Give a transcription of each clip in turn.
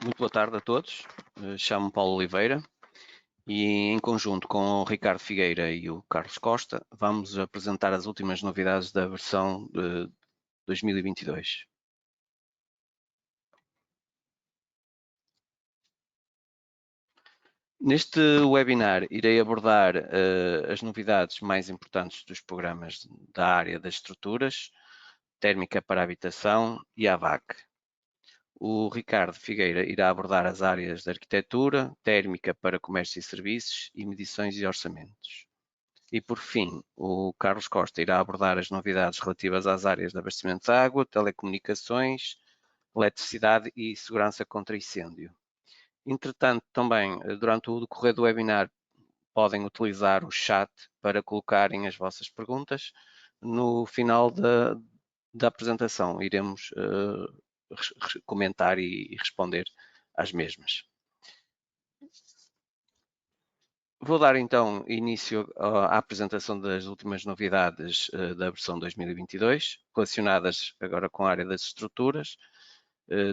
Muito boa tarde a todos. Chamo-me Paulo Oliveira e, em conjunto com o Ricardo Figueira e o Carlos Costa, vamos apresentar as últimas novidades da versão de 2022. Neste webinar, irei abordar as novidades mais importantes dos programas da área das estruturas, térmica para habitação e AVAC. O Ricardo Figueira irá abordar as áreas de arquitetura, térmica para comércio e serviços e medições e orçamentos. E, por fim, o Carlos Costa irá abordar as novidades relativas às áreas de abastecimento de água, telecomunicações, eletricidade e segurança contra incêndio. Entretanto, também, durante o decorrer do webinar, podem utilizar o chat para colocarem as vossas perguntas. No final da apresentação, iremos comentar e responder às mesmas. Vou dar então início à apresentação das últimas novidades da versão 2022, relacionadas agora com a área das estruturas.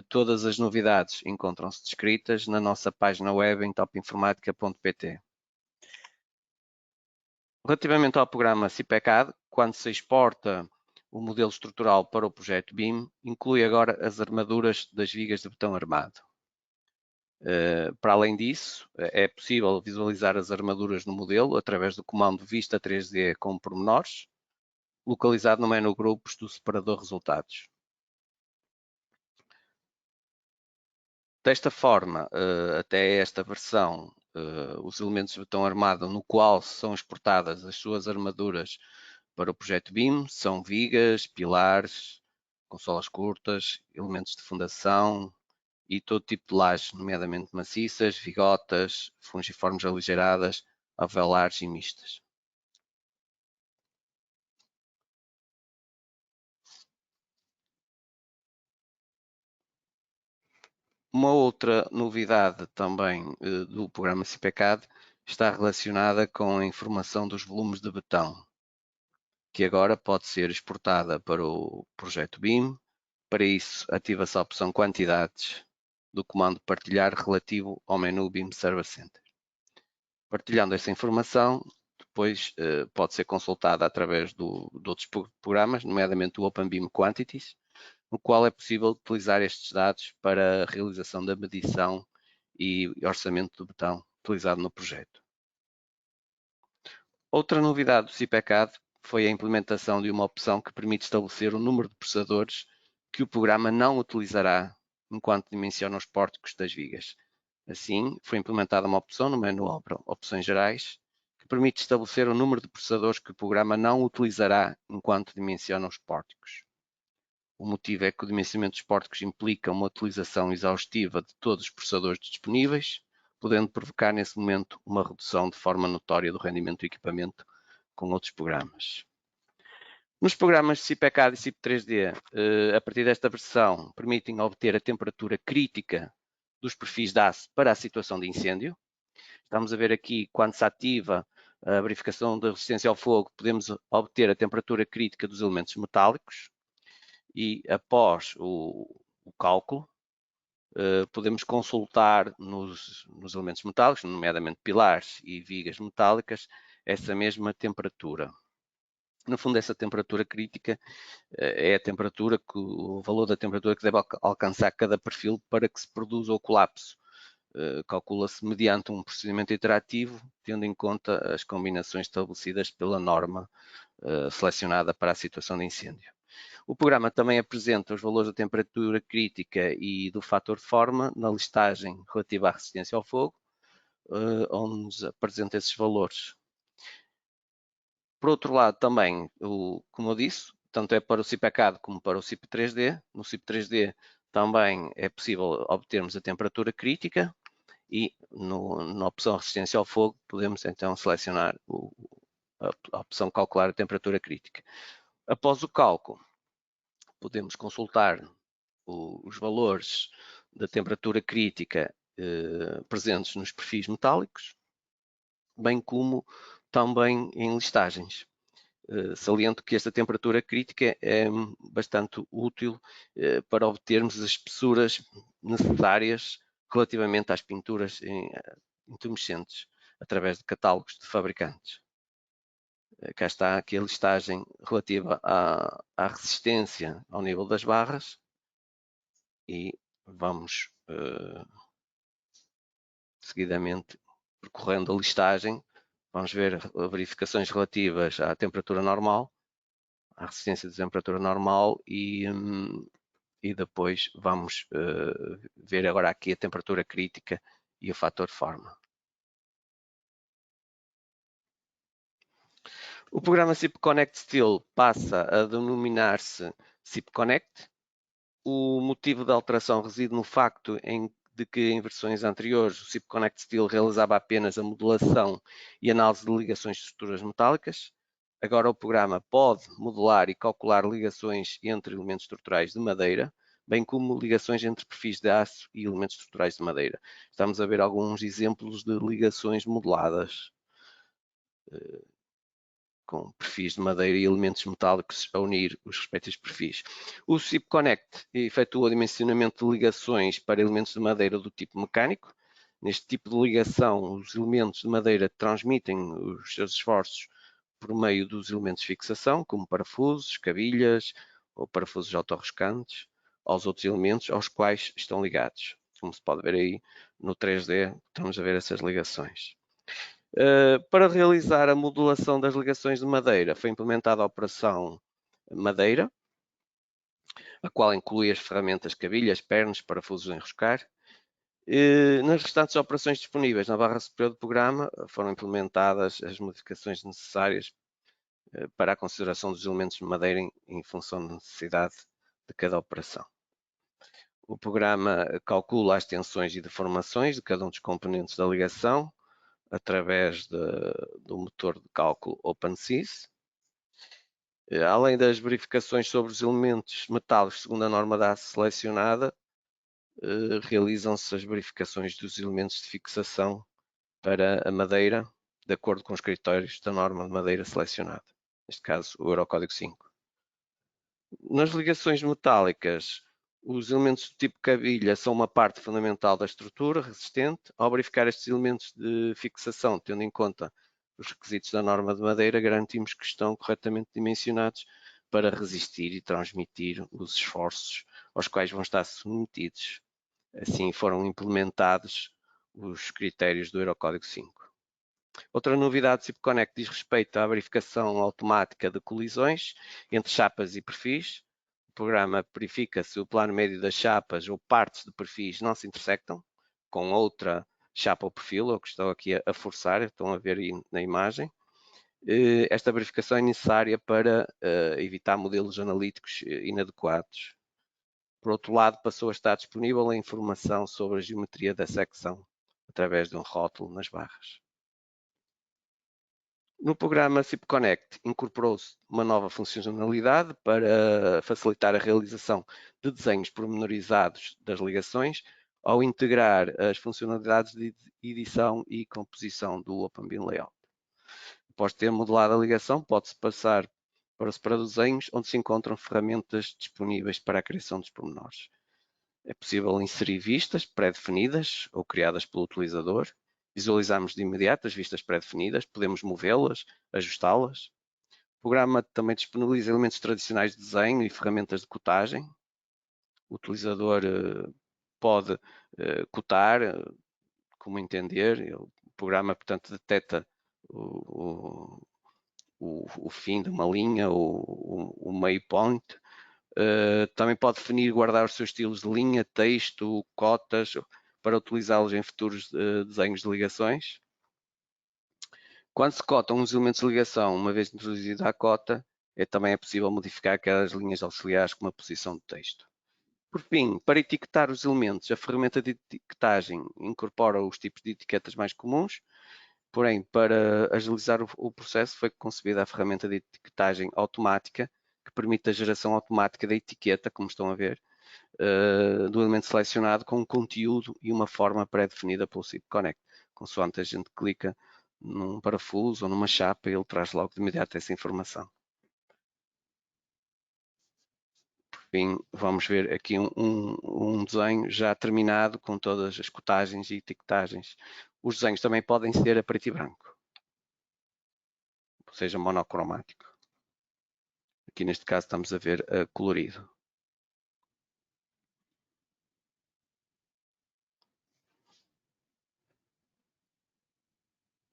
Todas as novidades encontram-se descritas na nossa página web em topinformatica.pt. Relativamente ao programa CIPECAD, quando se exporta o modelo estrutural para o projeto BIM, inclui agora as armaduras das vigas de betão armado. Para além disso, é possível visualizar as armaduras no modelo através do comando Vista 3D com pormenores, localizado no menu Grupos do separador Resultados. Desta forma, até esta versão, os elementos de betão armado no qual são exportadas as suas armaduras para o projeto BIM são vigas, pilares, consolas curtas, elementos de fundação, e todo tipo de lajes, nomeadamente maciças, vigotas, fungiformes aligeiradas, avelares e mistas. Uma outra novidade também do programa CIPECAD está relacionada com a informação dos volumes de betão, que agora pode ser exportada para o projeto BIM. Para isso, ativa-se a opção Quantidades do comando Partilhar relativo ao menu BIM Server Center. Partilhando essa informação, depois pode ser consultada através de outros programas, nomeadamente o OpenBIM Quantities, no qual é possível utilizar estes dados para a realização da medição e orçamento do betão utilizado no projeto. Outra novidade do CIPECAD foi a implementação de uma opção que permite estabelecer o número de processadores que o programa não utilizará enquanto dimensiona os pórticos das vigas. Assim, foi implementada uma opção no menu Opções Gerais, que permite estabelecer o número de processadores que o programa não utilizará enquanto dimensiona os pórticos. O motivo é que o dimensionamento dos pórticos implica uma utilização exaustiva de todos os processadores disponíveis, podendo provocar nesse momento uma redução de forma notória do rendimento do equipamento com outros programas. Nos programas de CIPECAD e CIP3D, a partir desta versão, permitem obter a temperatura crítica dos perfis DAS para a situação de incêndio. Estamos a ver aqui, quando se ativa a verificação da resistência ao fogo, podemos obter a temperatura crítica dos elementos metálicos e, após o cálculo, podemos consultar nos elementos metálicos, nomeadamente pilares e vigas metálicas, essa mesma temperatura. No fundo, essa temperatura crítica é a temperatura o valor da temperatura que deve alcançar cada perfil para que se produza o colapso. Calcula-se mediante um procedimento iterativo, tendo em conta as combinações estabelecidas pela norma selecionada para a situação de incêndio. O programa também apresenta os valores da temperatura crítica e do fator de forma na listagem relativa à resistência ao fogo, onde nos apresenta esses valores. Por outro lado, também, como eu disse, tanto é para o CIPECAD como para o CIP3D. No CIP3D também é possível obtermos a temperatura crítica e na opção resistência ao fogo podemos então selecionar a opção calcular a temperatura crítica. Após o cálculo, podemos consultar os valores da temperatura crítica presentes nos perfis metálicos, bem como também em listagens. Saliento que esta temperatura crítica é bastante útil para obtermos as espessuras necessárias relativamente às pinturas intumescentes, através de catálogos de fabricantes. Cá está aqui a listagem relativa à resistência ao nível das barras e vamos seguidamente percorrendo a listagem. Vamos ver verificações relativas à temperatura normal, à resistência de temperatura normal e depois vamos ver agora aqui a temperatura crítica e o fator forma. O programa SIP Connect Steel passa a denominar-se SIP Connect. O motivo da alteração reside no facto de que em versões anteriores o SIP Connect Steel realizava apenas a modelação e análise de ligações de estruturas metálicas. Agora o programa pode modelar e calcular ligações entre elementos estruturais de madeira, bem como ligações entre perfis de aço e elementos estruturais de madeira. Estamos a ver alguns exemplos de ligações modeladas com perfis de madeira e elementos metálicos a unir os respectivos perfis. O SIP Connect efetua o dimensionamento de ligações para elementos de madeira do tipo mecânico. Neste tipo de ligação, os elementos de madeira transmitem os seus esforços por meio dos elementos de fixação, como parafusos, cabilhas ou parafusos autorroscantes, aos outros elementos aos quais estão ligados. Como se pode ver aí no 3D, estamos a ver essas ligações. Para realizar a modulação das ligações de madeira, foi implementada a operação madeira, a qual inclui as ferramentas cabilhas, pernos, parafusos a enroscar. Nas restantes operações disponíveis na barra superior do programa, foram implementadas as modificações necessárias para a consideração dos elementos de madeira em função da necessidade de cada operação. O programa calcula as tensões e deformações de cada um dos componentes da ligação, através do motor de cálculo OpenSys. Além das verificações sobre os elementos metálicos segundo a norma da aço selecionada, realizam-se as verificações dos elementos de fixação para a madeira, de acordo com os critérios da norma de madeira selecionada, neste caso o Eurocódigo 5. Nas ligações metálicas, os elementos do tipo cabilha são uma parte fundamental da estrutura resistente. Ao verificar estes elementos de fixação, tendo em conta os requisitos da norma de madeira, garantimos que estão corretamente dimensionados para resistir e transmitir os esforços aos quais vão estar submetidos. Assim foram implementados os critérios do Eurocódigo 5. Outra novidade do SIP Connect diz respeito à verificação automática de colisões entre chapas e perfis. O programa verifica se o plano médio das chapas ou partes de perfis não se intersectam com outra chapa ou perfil, ou que estou aqui a forçar, estão a ver aí na imagem. Esta verificação é necessária para evitar modelos analíticos inadequados. Por outro lado, passou a estar disponível a informação sobre a geometria da secção através de um rótulo nas barras. No programa SIP Connect incorporou-se uma nova funcionalidade para facilitar a realização de desenhos pormenorizados das ligações, ao integrar as funcionalidades de edição e composição do OpenBeam Layout. Após ter modelado a ligação, pode-se passar para o separador de desenhos, onde se encontram ferramentas disponíveis para a criação dos pormenores. É possível inserir vistas pré-definidas ou criadas pelo utilizador. Visualizamos de imediato as vistas pré-definidas, podemos movê-las, ajustá-las. O programa também disponibiliza elementos tradicionais de desenho e ferramentas de cotagem. O utilizador pode cotar, como entender. O programa, portanto, detecta o fim de uma linha, o meio point. Também pode definir e guardar os seus estilos de linha, texto, cotas, para utilizá-los em futuros desenhos de ligações. Quando se cotam os elementos de ligação, uma vez introduzida a cota, também é possível modificar aquelas linhas auxiliares com uma posição de texto. Por fim, para etiquetar os elementos, a ferramenta de etiquetagem incorpora os tipos de etiquetas mais comuns. Porém, para agilizar o processo, foi concebida a ferramenta de etiquetagem automática, que permite a geração automática da etiqueta, como estão a ver, do elemento selecionado com um conteúdo e uma forma pré-definida pelo SIP Connect. Consoante a gente clica num parafuso ou numa chapa, ele traz logo de imediato essa informação. fim, vamos ver aqui um desenho já terminado com todas as cotagens e etiquetagens. Os desenhos também podem ser a preto e branco, ou seja, monocromático. Aqui neste caso estamos a ver colorido.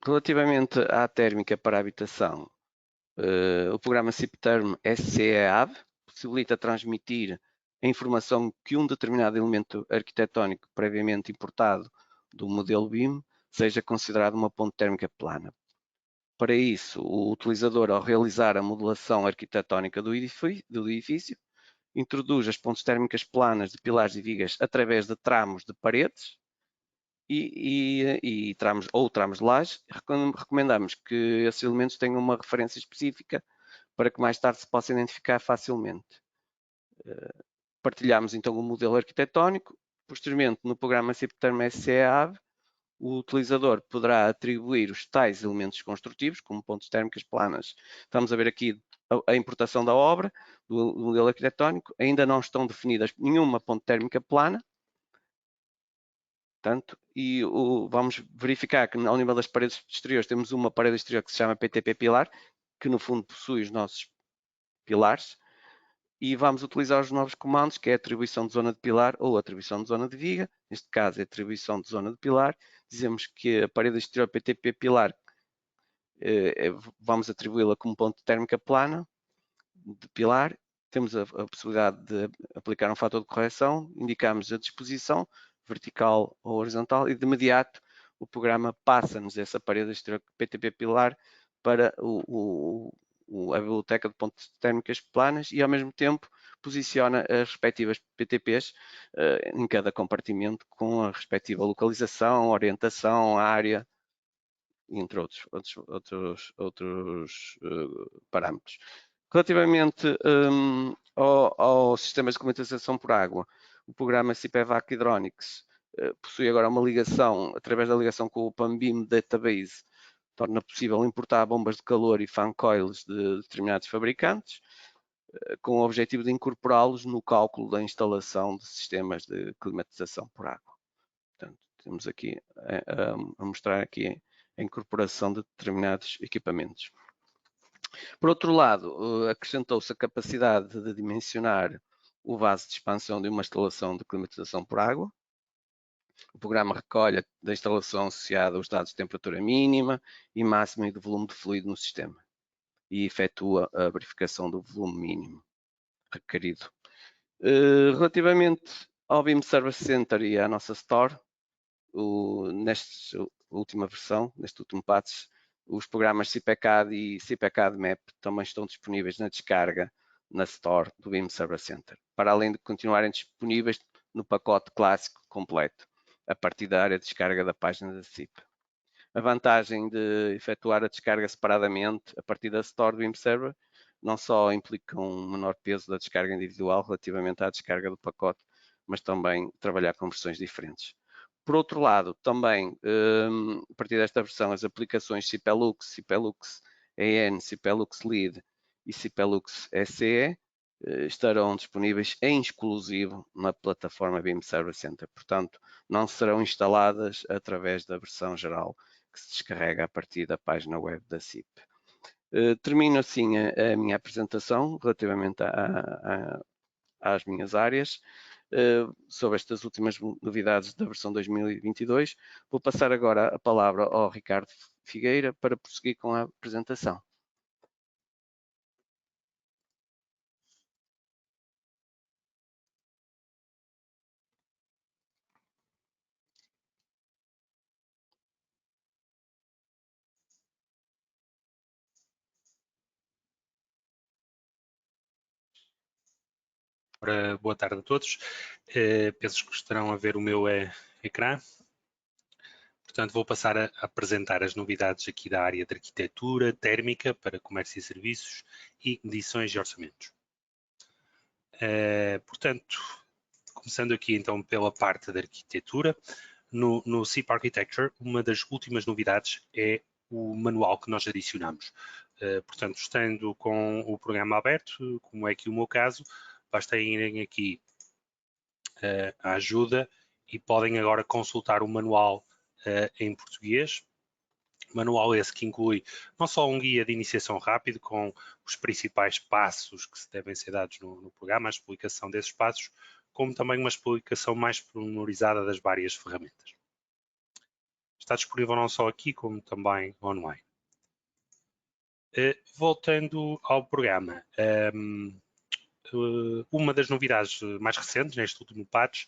Relativamente à térmica para a habitação, o programa CIP-Term SCEAV possibilita transmitir a informação que um determinado elemento arquitetónico previamente importado do modelo BIM seja considerado uma ponte térmica plana. Para isso, o utilizador, ao realizar a modelação arquitetónica do edifício, introduz as pontes térmicas planas de pilares e vigas através de tramos de paredes e tramos de laje. Recomendamos que esses elementos tenham uma referência específica para que mais tarde se possa identificar facilmente. Partilhamos então o modelo arquitetónico. Posteriormente, no programa CIP-Term SCEAV, o utilizador poderá atribuir os tais elementos construtivos, como pontes térmicas planas. Estamos a ver aqui a importação da obra, do modelo arquitetónico. Ainda não estão definidas nenhuma ponte térmica plana. Portanto, vamos verificar que ao nível das paredes exteriores temos uma parede exterior que se chama PTP pilar, que no fundo possui os nossos pilares. E vamos utilizar os novos comandos, que é a atribuição de zona de pilar ou atribuição de zona de viga. Neste caso é atribuição de zona de pilar. Dizemos que a parede exterior PTP pilar vamos atribuí-la como ponto térmica plana de pilar. Temos a possibilidade de aplicar um fator de correção, indicamos a disposição vertical ou horizontal e de imediato o programa passa-nos essa parede exterior PTP pilar para a biblioteca de pontes térmicas planas e ao mesmo tempo posiciona as respectivas PTPs em cada compartimento com a respectiva localização, orientação, área, entre outros parâmetros. Relativamente aos sistemas de climatização por água, o programa CIP-EVAC Hydronics possui agora uma ligação, através da ligação com o PANBIM Database, torna possível importar bombas de calor e fan coils de determinados fabricantes, com o objetivo de incorporá-los no cálculo da instalação de sistemas de climatização por água. Portanto, temos aqui a mostrar aqui a incorporação de determinados equipamentos. Por outro lado, acrescentou-se a capacidade de dimensionar o vaso de expansão de uma instalação de climatização por água. O programa recolhe da instalação associada os dados de temperatura mínima e máxima e de volume de fluido no sistema e efetua a verificação do volume mínimo requerido. Relativamente ao BIM Service Center e à nossa Store, nesta última versão, neste último patch, os programas CIPECAD e CIPECAD Map também estão disponíveis na descarga na Store do BIM Server Center, para além de continuarem disponíveis no pacote clássico completo, a partir da área de descarga da página da CIP. A vantagem de efetuar a descarga separadamente a partir da Store do BIM Server não só implica um menor peso da descarga individual relativamente à descarga do pacote, mas também trabalhar com versões diferentes. Por outro lado, também, a partir desta versão, as aplicações CIPELUX, CIPELUX EN, CIPELUX Lead e CIPELUX SCE estarão disponíveis em exclusivo na plataforma BIM Server Center. Portanto, não serão instaladas através da versão geral que se descarrega a partir da página web da CIP. Termino assim a minha apresentação relativamente às minhas áreas. Sobre estas últimas novidades da versão 2022. Vou passar agora a palavra ao Ricardo Figueira para prosseguir com a apresentação. Ora, boa tarde a todos. Penso que estarão a ver o meu ecrã. Portanto, vou passar a apresentar as novidades aqui da área de arquitetura térmica para comércio e serviços e medições e orçamentos. Portanto, começando aqui então pela parte da arquitetura, no CIP Architecture, uma das últimas novidades é o manual que nós adicionamos. Portanto, estando com o programa aberto, como é aqui o meu caso, basta irem aqui à ajuda e podem agora consultar o manual em português. Manual esse que inclui não só um guia de iniciação rápido com os principais passos que devem ser dados no programa, a explicação desses passos, como também uma explicação mais pormenorizada das várias ferramentas. Está disponível não só aqui, como também online. Voltando ao programa, uma das novidades mais recentes neste último patch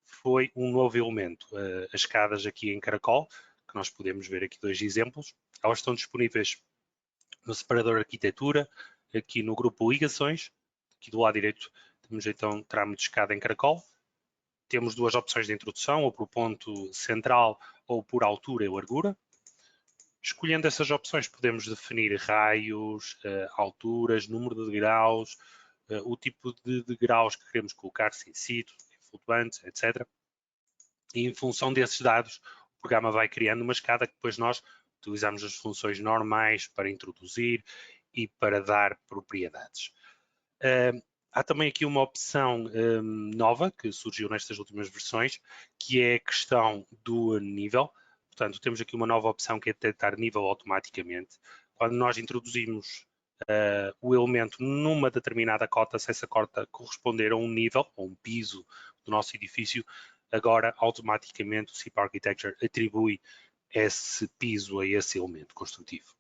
foi um novo elemento, as escadas aqui em caracol, que nós podemos ver aqui dois exemplos. Elas estão disponíveis no separador arquitetura, aqui no grupo ligações. Aqui do lado direito temos então tramo de escada em caracol. Temos duas opções de introdução, ou por ponto central ou por altura e largura. Escolhendo essas opções podemos definir raios, alturas, número de graus, o tipo de graus que queremos colocar, se in situ, flutuantes, etc. E em função desses dados, o programa vai criando uma escada que depois nós utilizamos as funções normais para introduzir e para dar propriedades. Há também aqui uma opção nova que surgiu nestas últimas versões, que é a questão do nível. Portanto, temos aqui uma nova opção que é detectar nível automaticamente. Quando nós introduzimos o elemento numa determinada cota, se essa cota corresponder a um nível, ou um piso do nosso edifício, agora automaticamente o SIP Architecture atribui esse piso a esse elemento construtivo.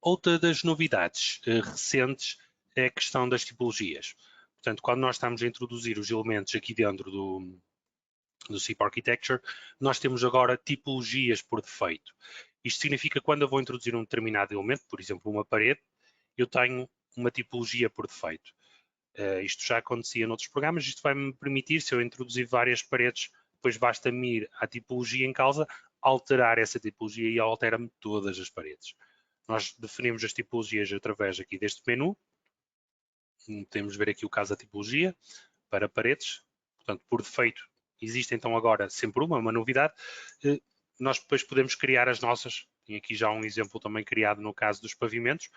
Outra das novidades recentes é a questão das tipologias. Portanto, quando nós estamos a introduzir os elementos aqui dentro do SIP Architecture, nós temos agora tipologias por defeito. Isto significa que quando eu vou introduzir um determinado elemento, por exemplo, uma parede, eu tenho uma tipologia por defeito. Isto já acontecia noutros programas, isto vai-me permitir, se eu introduzir várias paredes, depois basta-me ir à tipologia em causa, alterar essa tipologia e altera-me todas as paredes. Nós definimos as tipologias através aqui deste menu. Podemos ver aqui o caso da tipologia para paredes. Portanto, por defeito, existe então agora sempre uma novidade. Nós depois podemos criar as nossas. Tenho aqui já um exemplo também criado no caso dos pavimentos.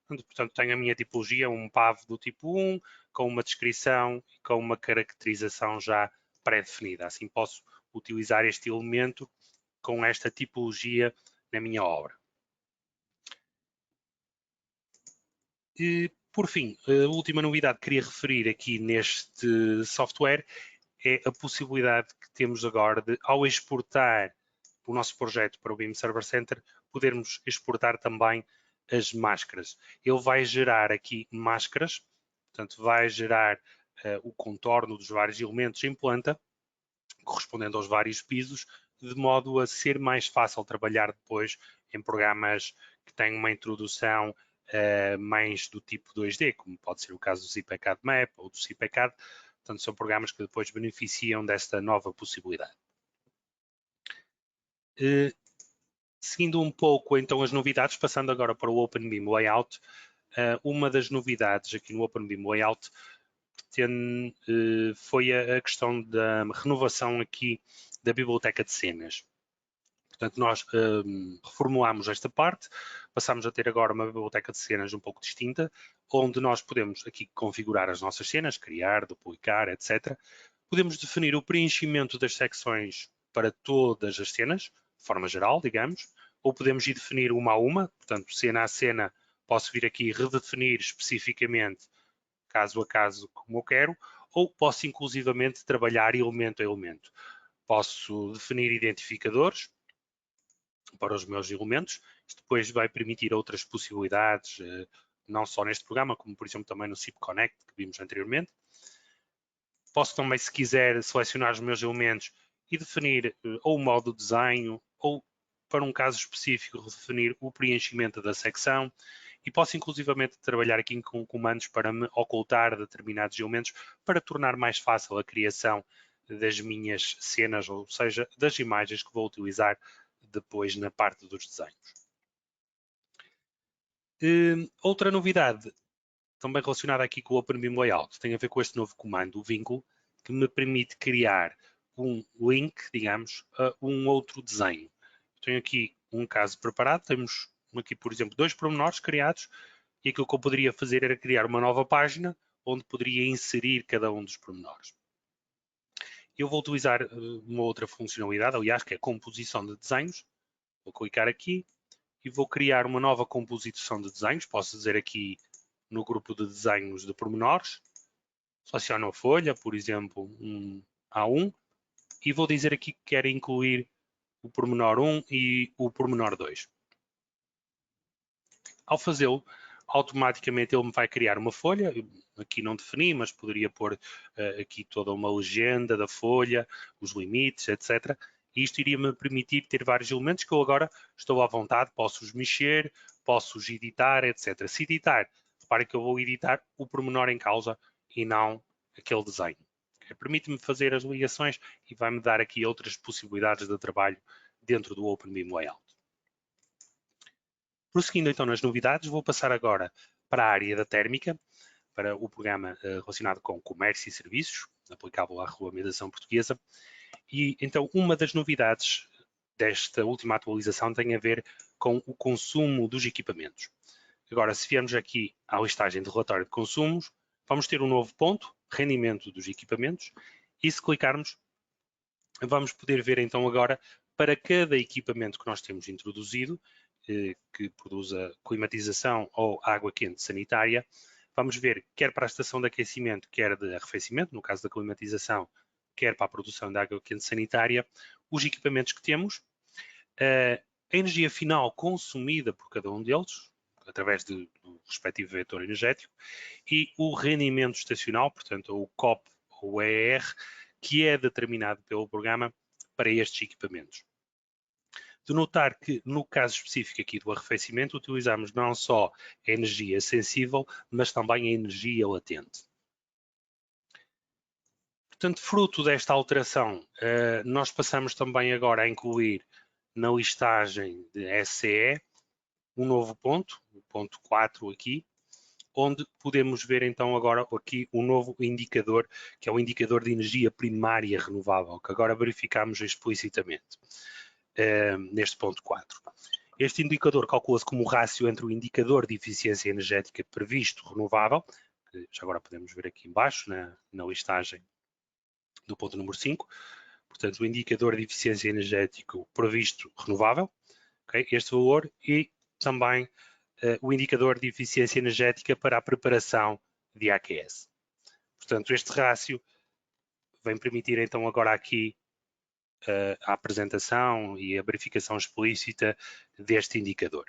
Portanto, tenho a minha tipologia, um PAV do tipo 1, com uma descrição e com uma caracterização já pré-definida. Assim posso utilizar este elemento com esta tipologia na minha obra. E, por fim, a última novidade que queria referir aqui neste software é a possibilidade que temos agora de, ao exportar o nosso projeto para o BIM Server Center, podermos exportar também as máscaras. Ele vai gerar aqui máscaras, portanto vai gerar o contorno dos vários elementos em planta, correspondendo aos vários pisos, de modo a ser mais fácil trabalhar depois em programas que têm uma introdução mais do tipo 2D, como pode ser o caso do ZipCAD Map ou do ZipCAD. Portanto, são programas que depois beneficiam desta nova possibilidade. Seguindo um pouco então as novidades, passando agora para o OpenBIM Layout, uma das novidades aqui no OpenBIM Layout foi a questão da renovação aqui da biblioteca de cenas. Portanto, nós reformulámos esta parte, passamos a ter agora uma biblioteca de cenas um pouco distinta, onde nós podemos aqui configurar as nossas cenas, criar, duplicar, etc. Podemos definir o preenchimento das secções para todas as cenas, de forma geral, digamos, ou podemos ir definir uma a uma, portanto, cena a cena, posso vir aqui redefinir especificamente, caso a caso, como eu quero, ou posso inclusivamente trabalhar elemento a elemento. Posso definir identificadores para os meus elementos. Isto depois vai permitir outras possibilidades, não só neste programa, como por exemplo também no SIP Connect, que vimos anteriormente. Posso também, se quiser, selecionar os meus elementos e definir ou o modo de desenho, ou, para um caso específico, definir o preenchimento da secção. E posso, inclusivamente, trabalhar aqui com comandos para me ocultar determinados elementos, para tornar mais fácil a criação das minhas cenas, ou seja, das imagens que vou utilizar depois na parte dos desenhos. Outra novidade, também relacionada aqui com o OpenBIM Layout, tem a ver com este novo comando, o vínculo, que me permite criar um link, digamos, a um outro desenho. Tenho aqui um caso preparado, temos aqui, por exemplo, dois pormenores criados, e aquilo que eu poderia fazer era criar uma nova página, onde poderia inserir cada um dos pormenores. Eu vou utilizar uma outra funcionalidade, aliás, que é a composição de desenhos. Vou clicar aqui e vou criar uma nova composição de desenhos. Posso dizer aqui no grupo de desenhos de pormenores. Seleciono a folha, por exemplo, um A1, e vou dizer aqui que quero incluir o pormenor 1 e o pormenor 2. Ao fazê-lo, automaticamente ele me vai criar uma folha. Aqui não defini, mas poderia pôr aqui toda uma legenda da folha, os limites, etc. E isto iria-me permitir ter vários elementos que eu agora estou à vontade, posso-os mexer, posso-os editar, etc. Se editar, reparem que eu vou editar o pormenor em causa e não aquele desenho. Permite-me fazer as ligações e vai-me dar aqui outras possibilidades de trabalho dentro do OpenBIM Layout. Prosseguindo então nas novidades, vou passar agora para a área da térmica, para o programa relacionado com comércio e serviços, aplicável à regulamentação portuguesa. E então uma das novidades desta última atualização tem a ver com o consumo dos equipamentos. Agora, se viermos aqui à listagem de relatório de consumos, vamos ter um novo ponto, rendimento dos equipamentos, e se clicarmos, vamos poder ver então agora para cada equipamento que nós temos introduzido, que produz a climatização ou água quente sanitária, vamos ver quer para a estação de aquecimento, quer de arrefecimento, no caso da climatização, quer para a produção de água quente sanitária, os equipamentos que temos, a energia final consumida por cada um deles, através do respectivo vetor energético, e o rendimento estacional, portanto o COP ou o EER, que é determinado pelo programa para estes equipamentos. De notar que, no caso específico aqui do arrefecimento, utilizamos não só a energia sensível, mas também a energia latente. Portanto, fruto desta alteração, nós passamos também agora a incluir na listagem de SCE um novo ponto, o ponto 4 aqui, onde podemos ver então agora aqui um novo indicador, que é o indicador de energia primária renovável, que agora verificamos explicitamente neste ponto 4. Este indicador calcula-se como o rácio entre o indicador de eficiência energética previsto renovável, que já agora podemos ver aqui embaixo na listagem do ponto número 5, portanto o indicador de eficiência energética previsto renovável, okay? Este valor, e também o indicador de eficiência energética para a preparação de AQS. Portanto, este rácio vem permitir então agora aqui a apresentação e a verificação explícita deste indicador.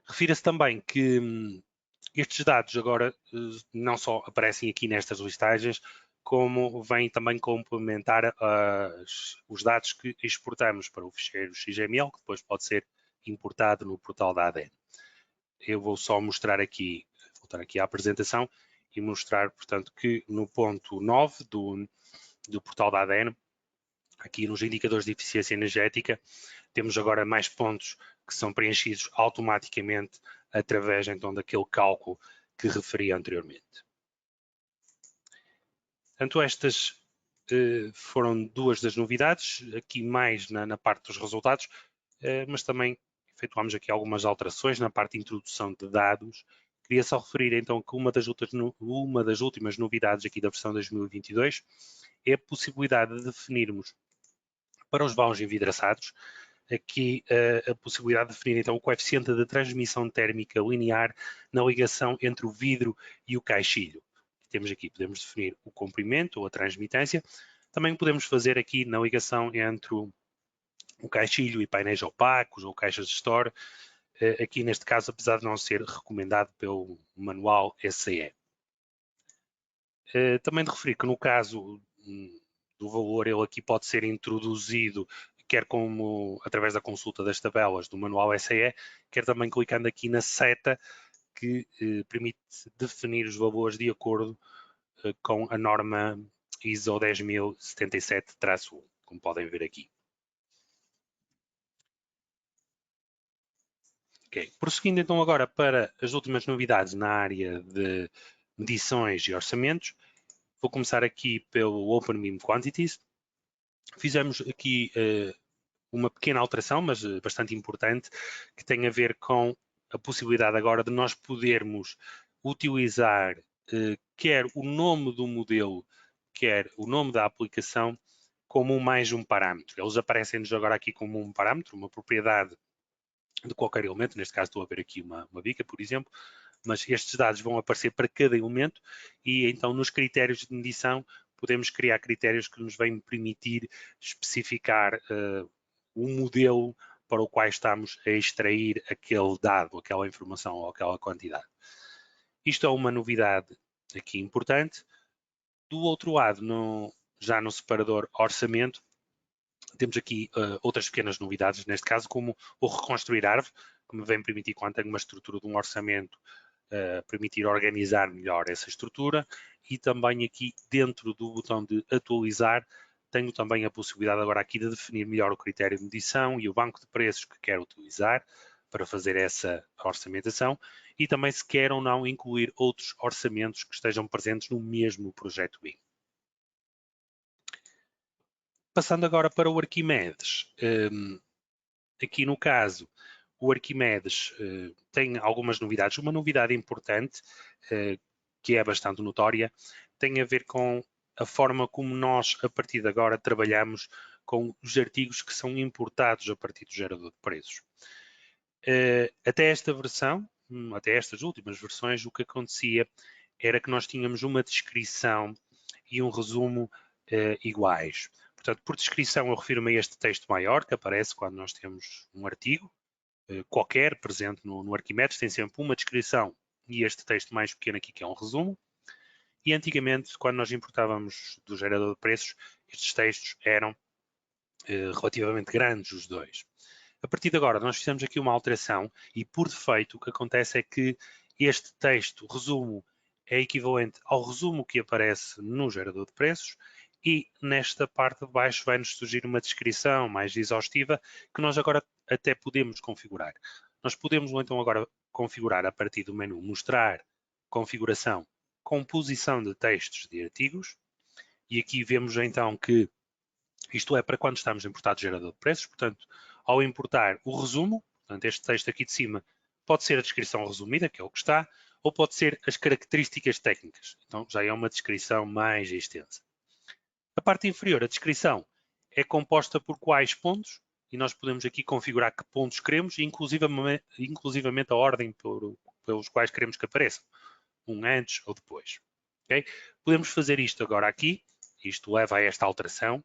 Refira-se também que estes dados agora não só aparecem aqui nestas listagens, como vêm também complementar os dados que exportamos para o ficheiro XML, que depois pode ser importado no portal da ADN. Eu vou só mostrar aqui, voltar aqui à apresentação e mostrar, portanto, que no ponto 9 do portal da ADN, aqui nos indicadores de eficiência energética, temos agora mais pontos que são preenchidos automaticamente através então daquele cálculo que referi anteriormente. Portanto, estas foram duas das novidades, aqui mais na parte dos resultados, mas também efetuámos aqui algumas alterações na parte de introdução de dados. Queria só referir então que uma das últimas novidades aqui da versão 2022 é a possibilidade de definirmos para os vãos envidraçados aqui a possibilidade de definir então o coeficiente de transmissão térmica linear na ligação entre o vidro e o caixilho. Temos aqui, podemos definir o comprimento ou a transmitância. Também podemos fazer aqui na ligação entre o caixilho e painéis opacos ou caixas de store, aqui neste caso, apesar de não ser recomendado pelo manual SCE. Também de referir que no caso do valor, ele aqui pode ser introduzido, quer como através da consulta das tabelas do manual SCE, quer também clicando aqui na seta que permite definir os valores de acordo com a norma ISO 10077-1, como podem ver aqui. Okay. Prosseguindo então agora para as últimas novidades na área de medições e orçamentos, vou começar aqui pelo OpenBIM Quantities. Fizemos aqui uma pequena alteração, mas bastante importante, que tem a ver com a possibilidade agora de nós podermos utilizar quer o nome do modelo, quer o nome da aplicação, como mais um parâmetro. Eles aparecem-nos agora aqui como um parâmetro, uma propriedade de qualquer elemento. Neste caso estou a ver aqui uma bica, por exemplo, mas estes dados vão aparecer para cada elemento e então nos critérios de medição podemos criar critérios que nos vêm permitir especificar o modelo para o qual estamos a extrair aquele dado, aquela informação ou aquela quantidade. Isto é uma novidade aqui importante. Do outro lado, já no separador orçamento, temos aqui outras pequenas novidades, neste caso, como o reconstruir árvore, que me vem permitir, quando tenho uma estrutura de um orçamento, permitir organizar melhor essa estrutura, e também aqui dentro do botão de atualizar, tenho também a possibilidade agora aqui de definir melhor o critério de medição e o banco de preços que quero utilizar para fazer essa orçamentação, e também se quer ou não incluir outros orçamentos que estejam presentes no mesmo projeto BIM. Passando agora para o Arquimedes. Aqui no caso, o Arquimedes tem algumas novidades. Uma novidade importante, que é bastante notória, tem a ver com a forma como nós, a partir de agora, trabalhamos com os artigos que são importados a partir do gerador de preços. Até esta versão, até estas últimas versões, o que acontecia era que nós tínhamos uma descrição e um resumo iguais. Portanto, por descrição eu refiro-me a este texto maior que aparece quando nós temos um artigo qualquer presente no Arquimedes, tem sempre uma descrição e este texto mais pequeno aqui que é um resumo. E antigamente, quando nós importávamos do gerador de preços, estes textos eram relativamente grandes os dois. A partir de agora, nós fizemos aqui uma alteração e, por defeito, o que acontece é que este texto, resumo, é equivalente ao resumo que aparece no gerador de preços e nesta parte de baixo vai-nos surgir uma descrição mais exaustiva que nós agora até podemos configurar. Nós podemos então agora configurar a partir do menu mostrar, configuração, composição de textos de artigos e aqui vemos então que isto é para quando estamos a importar do gerador de preços, portanto, ao importar o resumo, portanto, este texto aqui de cima pode ser a descrição resumida, que é o que está, ou pode ser as características técnicas. Então, já é uma descrição mais extensa. A parte inferior, a descrição, é composta por quais pontos, e nós podemos aqui configurar que pontos queremos, inclusivamente a ordem pelos quais queremos que apareçam, um antes ou depois. Okay? Podemos fazer isto agora aqui, isto leva a esta alteração.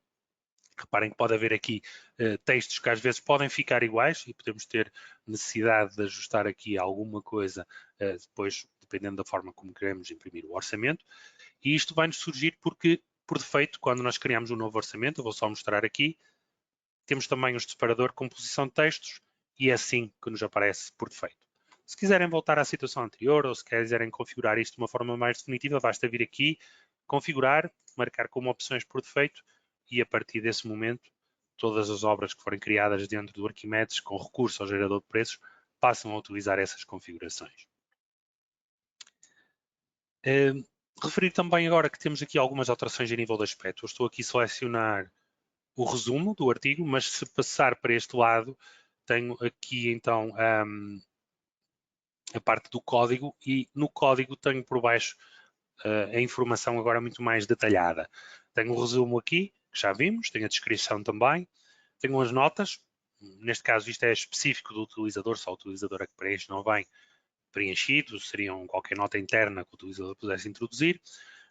Reparem que pode haver aqui textos que às vezes podem ficar iguais e podemos ter necessidade de ajustar aqui alguma coisa depois, dependendo da forma como queremos imprimir o orçamento. E isto vai-nos surgir porque, por defeito, quando nós criamos um novo orçamento, eu vou só mostrar aqui, temos também o separador composição de textos e é assim que nos aparece por defeito. Se quiserem voltar à situação anterior ou se quiserem configurar isto de uma forma mais definitiva, basta vir aqui, configurar, marcar como opções por defeito e a partir desse momento todas as obras que forem criadas dentro do Arquimedes com recurso ao gerador de preços passam a utilizar essas configurações. Referir também agora que temos aqui algumas alterações a nível de aspecto. Eu estou aqui a selecionar o resumo do artigo, mas se passar para este lado, tenho aqui então a parte do código e no código tenho por baixo a informação agora muito mais detalhada. Tenho o resumo aqui, que já vimos, tenho a descrição também, tenho as notas, neste caso isto é específico do utilizador, só o utilizador é que preenche, não vem preenchido, seriam qualquer nota interna que o utilizador pudesse introduzir.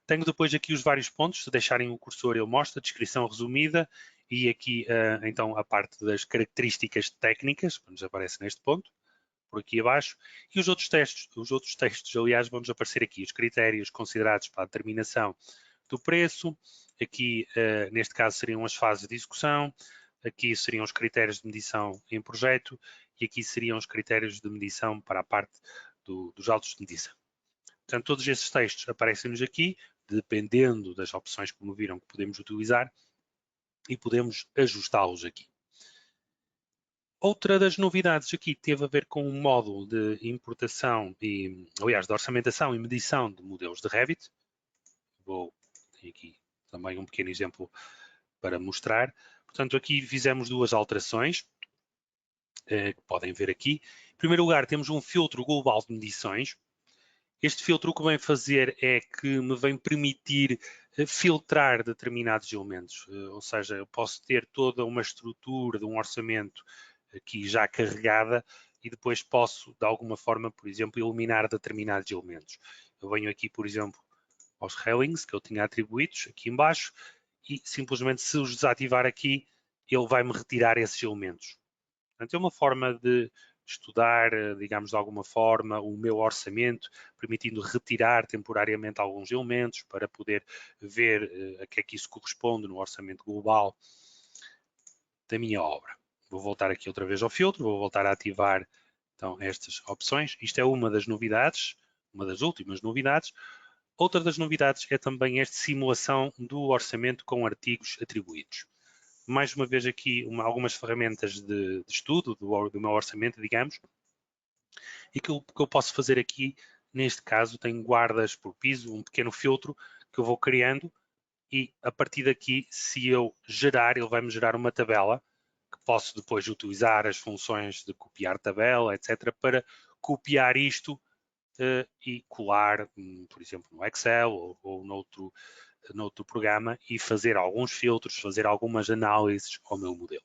Tenho depois aqui os vários pontos, se deixarem o cursor ele mostra, descrição resumida e aqui então a parte das características técnicas, que nos aparece neste ponto, por aqui abaixo, e os outros textos, aliás, vão-nos aparecer aqui, os critérios considerados para a determinação do preço, aqui neste caso seriam as fases de execução, aqui seriam os critérios de medição em projeto e aqui seriam os critérios de medição para a parte dos autos de medição. Portanto, todos esses textos aparecem-nos aqui, dependendo das opções, como viram, que podemos utilizar e podemos ajustá-los aqui. Outra das novidades aqui teve a ver com o módulo de importação e, aliás, de orçamentação e medição de modelos de Revit. Tenho aqui também um pequeno exemplo para mostrar. Portanto, aqui fizemos duas alterações, que podem ver aqui. Em primeiro lugar, temos um filtro global de medições. Este filtro o que vem fazer é que me vem permitir filtrar determinados elementos, ou seja, eu posso ter toda uma estrutura de um orçamento aqui já carregada e depois posso, de alguma forma, por exemplo, eliminar determinados elementos. Eu venho aqui, por exemplo, aos railings que eu tinha atribuídos aqui em baixo e simplesmente se os desativar aqui, ele vai-me retirar esses elementos. Portanto, é uma forma de estudar, digamos, de alguma forma, o meu orçamento, permitindo retirar temporariamente alguns elementos para poder ver a que é que isso corresponde no orçamento global da minha obra. Vou voltar aqui outra vez ao filtro, vou voltar a ativar então estas opções. Isto é uma das novidades, uma das últimas novidades. Outra das novidades é também esta simulação do orçamento com artigos atribuídos. Mais uma vez aqui algumas ferramentas de estudo do meu orçamento, digamos, e que eu posso fazer aqui, neste caso, tenho guardas por piso, um pequeno filtro que eu vou criando e a partir daqui, se eu gerar, ele vai-me gerar uma tabela que posso depois utilizar as funções de copiar tabela, etc., para copiar isto e colar, por exemplo, no Excel ou noutro programa e fazer alguns filtros, fazer algumas análises ao meu modelo.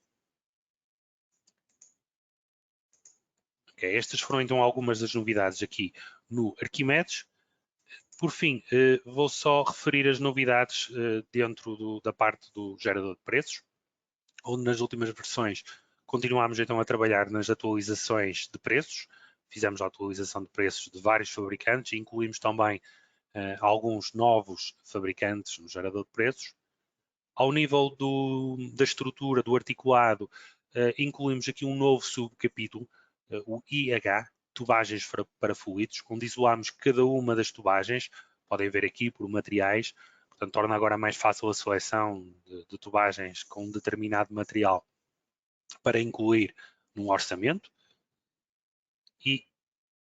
Okay, estas foram então algumas das novidades aqui no Arquimedes. Por fim, vou só referir as novidades dentro da parte do gerador de preços, onde nas últimas versões continuámos então a trabalhar nas atualizações de preços. Fizemos a atualização de preços de vários fabricantes e incluímos também alguns novos fabricantes no gerador de preços. Ao nível da estrutura, do articulado, incluímos aqui um novo subcapítulo, o IH, tubagens para fluidos, onde isolamos cada uma das tubagens, podem ver aqui por materiais, portanto torna agora mais fácil a seleção de tubagens com um determinado material para incluir num orçamento. E,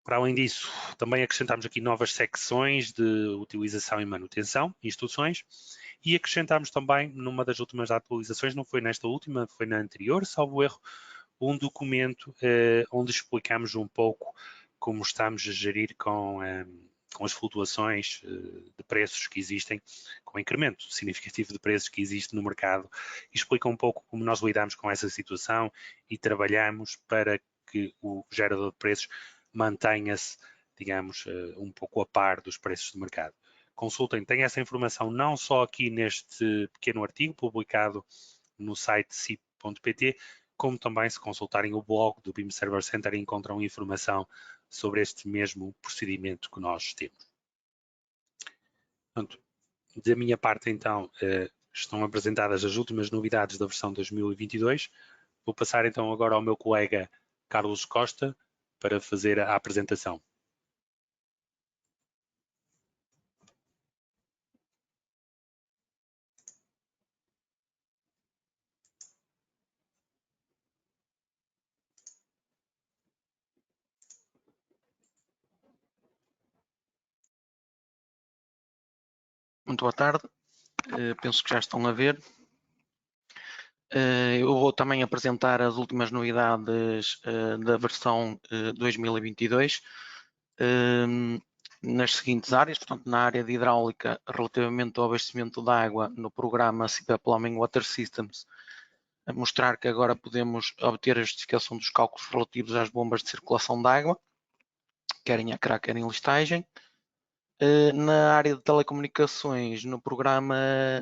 para além disso, também acrescentamos aqui novas secções de utilização e manutenção, instruções, e acrescentámos também, numa das últimas atualizações, não foi nesta última, foi na anterior, salvo erro, um documento onde explicamos um pouco como estamos a gerir com as flutuações de preços que existem, com o incremento significativo de preços que existe no mercado, e explica um pouco como nós lidamos com essa situação e trabalhamos para que o gerador de preços mantenha-se, digamos, um pouco a par dos preços de mercado. Consultem, tem essa informação não só aqui neste pequeno artigo publicado no site cip.pt, como também se consultarem o blog do BIM Server Center encontram informação sobre este mesmo procedimento que nós temos. Portanto, da minha parte então, estão apresentadas as últimas novidades da versão 2022. Vou passar então agora ao meu colega Carlos Costa para fazer a apresentação. Muito boa tarde, penso que já estão a ver. Eu vou também apresentar as últimas novidades da versão 2022 nas seguintes áreas, portanto na área de hidráulica relativamente ao abastecimento de água no programa CIP Plumbing Water Systems, a mostrar que agora podemos obter a justificação dos cálculos relativos às bombas de circulação de água, quer em ecrã, quer em listagem. Na área de telecomunicações, no programa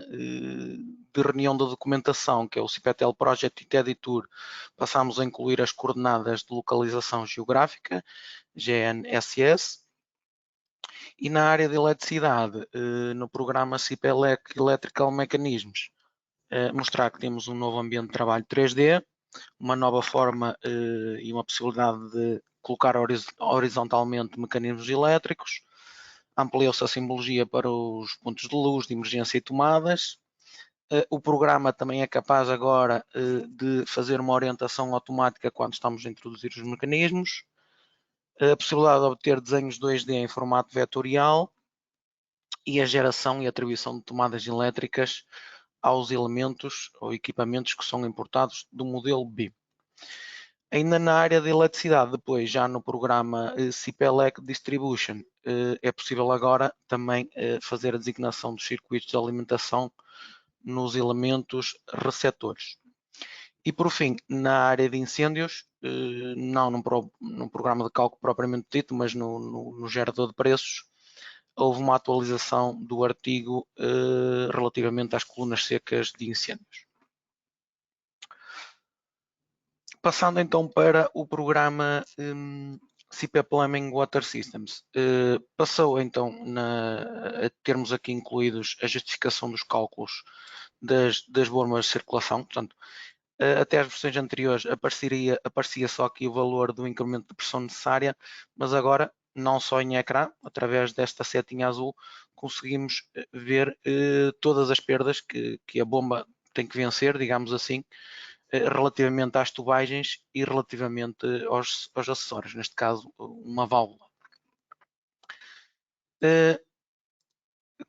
de reunião da documentação, que é o CIPETEL Project Editor, passamos a incluir as coordenadas de localização geográfica, GNSS. E na área de eletricidade, no programa CIPELEC Electrical Mechanisms, mostrar que temos um novo ambiente de trabalho 3D, uma nova forma e uma possibilidade de colocar horizontalmente mecanismos elétricos. Ampliou-se a simbologia para os pontos de luz, de emergência e tomadas. O programa também é capaz agora de fazer uma orientação automática quando estamos a introduzir os mecanismos. A possibilidade de obter desenhos 2D em formato vetorial e a geração e atribuição de tomadas elétricas aos elementos ou equipamentos que são importados do modelo BIM. Ainda na área de eletricidade, depois já no programa CIPELEC Distribution, é possível agora também fazer a designação dos circuitos de alimentação nos elementos receptores. E por fim, na área de incêndios, não num programa de cálculo propriamente dito, mas no gerador de preços, houve uma atualização do artigo relativamente às colunas secas de incêndios. Passando então para o programa CP Plumbing Water Systems, passou então a termos aqui incluídos a justificação dos cálculos das bombas de circulação. Portanto, até as versões anteriores aparecia só aqui o valor do incremento de pressão necessária, mas agora, não só em ecrã, através desta setinha azul, conseguimos ver todas as perdas que a bomba tem que vencer, digamos assim, relativamente às tubagens e relativamente aos acessórios, neste caso uma válvula.